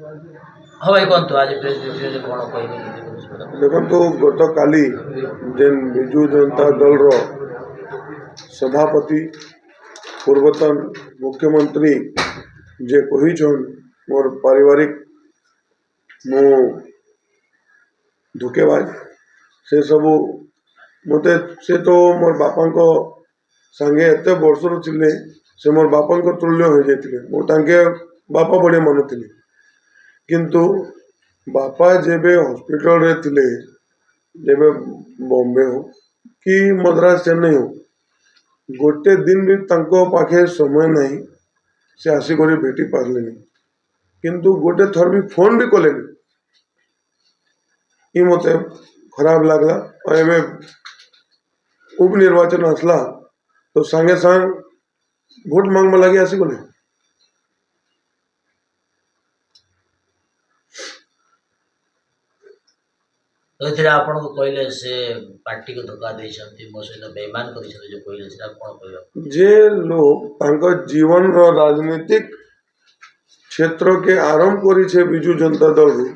हाँ भाई कौन तो आज प्रेस भिडियो कौन कह देखो गत काली जेन विजु जनता दल रो सभापति पूर्वतन मुख्यमंत्री जे कही मोर पारिवारिक मो धोकेबाज से सबू मते से तो मोर बापा को संगे एत वर्ष थे से मोर बापा को तुल्य हो जाते मुझे बापा बढ़िया मानुली किंतु बापा जेबे हॉस्पिटल रे थिले जेबे बॉम्बे हो कि मद्रास चेन्नई हो गोटे दिन भी तांको पाखे समय नहीं से आसिक भेटी पारले किंतु गोटे थर भी फोन भी कले ये मत खराब लगला और एवं उपनिर्वाचन आसला तो सांगे सांग भोट मांगवा लगे आसी गले तो आपन को कहले से पार्टी को धोखा देछंती मो सहित बेईमान करिसते जो कहले से कोन कहलो जे लोग तांको जीवन रो राजनीतिक क्षेत्र के आरंभ करी छे बिजू जनता दल रे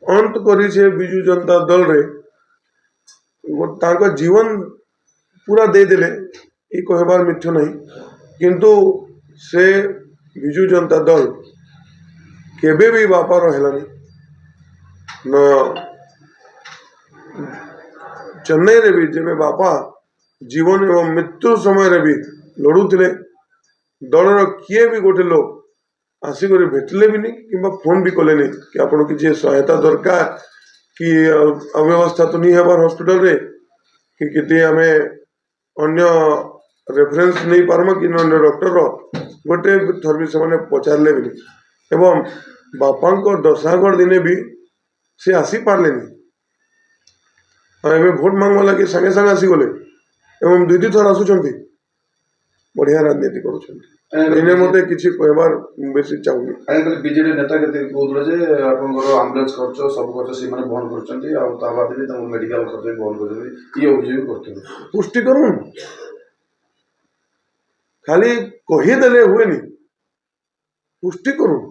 अंत करी छे बिजू जनता दल रे तांको जीवन पूरा दे देले ई कहबार मिथ्य नहीं किंतु से बिजू जनता दल केबे भी बापा रहलानी न चेन्नई रे भी जेबे बापा जीवन एवं मृत्यु समय रे भी लड़ुले दल किए भी गोटे लोग आसिक भेटले भी नहीं कि फोन भी कले नहीं कि आपन किसी सहायता दरकार कि अव्यवस्था तो नहीं हमार हॉस्पिटल रे कि किती आमे अन्य रेफरेंस नहीं पारमा कि अन्य डॉक्टर रो गोटे थर भी से पचारे भी नहीं एवं बापा को दशागढ़ दिने भी से आसी पारले नहीं भोट मांगवा लगे संगे संगे आसी गले एवं दुई थर आसुंच बढ़िया राजनीति करुँच मत किसी कहबार बेसी चाहूनी बीजेडी नेता के कहूले जे आपनकर एम्बुलेंस खर्च सब खर्च से माने बहन करछंती आ ता बाद भी तम मेडिकल खर्च भी बहन करछंती ये अभियोग करते पुष्टि करूँ खाली कही देले हुए नहीं पुष्टि करूँ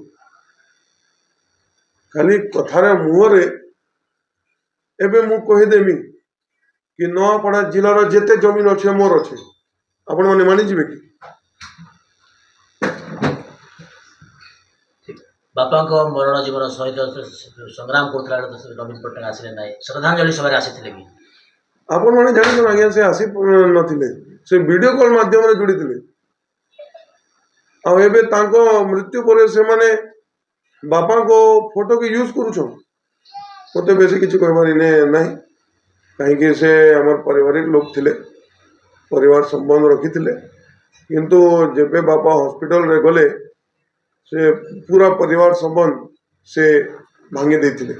खाली कथार मुहरे एबे मु कहीदेमी कि नआपड़ा जिलार जेते जमीन अच्छे मोर अच्छे आपण मैंने मानिजे कि बापा को मरण जीवन सहित संग्राम करथला नवीन पट्टनायक आसिले ना श्रद्धांजलि सभा आसी कि आपण मैंने जान आज्ञा से आसी नथिले से वीडियो कॉल माध्यम रे जोड़ी थिले आ एबे तांको मृत्यु पर से माने बापा को फोटो के यूज करूछन मत बेसी किसी कहबार इने नहीं कहीं से आमर पारिवारिक लोग थिले परिवार संबंध रखी थिले किंतु जेबे बापा हॉस्पिटल रे गले से पूरा परिवार संबंध से भांगी देथिले।